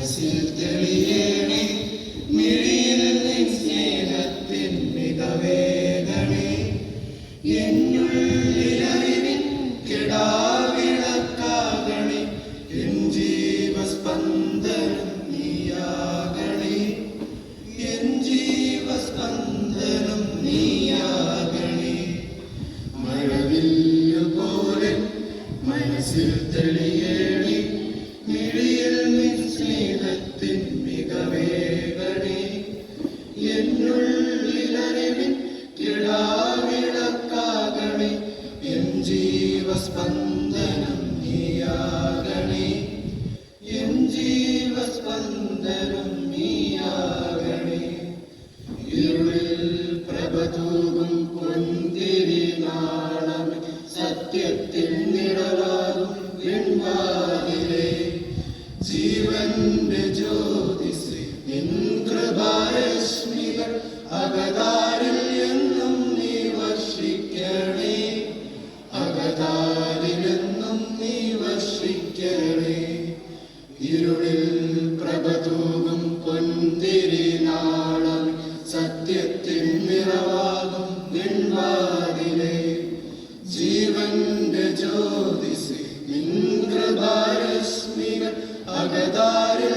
മനസ്സിൽ തെളിയേണേ, മിഴിയിൽ നിൻ സ്നേഹത്തിൻ മികവേകണേ. എന്നുള്ളിലറിവിൻ കിടാവിളക്കാകണേ, എൻ ജീവസ്പന്ദനം നീയാകണേ, എൻ ജീവസ്പന്ദനം നീയാകണേ. മഴവില്ലു പോലെ മനസ്സിൽ തെളിയേണേ, മിഴിയിൽ നിൻ സ്നേഹത്തിൻ മികവേകണേ. എന്നുള്ളിലറിവിൻ കിടാവിളക്കാകണേ, എൻ ജീവസ്പന്ദനം നീയാകണേ, എൻ ജീവസ്പന്ദനം നീയാകണേ. ഇരുളിൽ പ്രഭ തൂകും പൊന്തിരി നാളമേ, സത്യത്തിൻ നിഴലാകും വെൺവാതിലേ, ജീവന്റെ ജ്യോതിസേ നിൻ കൃപാരശ്മികൾ അകതാരിൽ എന്നും നീ വർഷിക്കണേ, അകതാരിലെന്നും നീ വർഷിക്കണേ. ഇരുളിൽ പ്രഭ തൂകും പൊന്തിരി നാളമേ, സത്യത്തിൻ നിറവാകും വെൺവാതിലേ, ജീവന്റെ ജ്യോതിസേ നിൻ കൃപാരശ്മികൾ അകതാരിൽ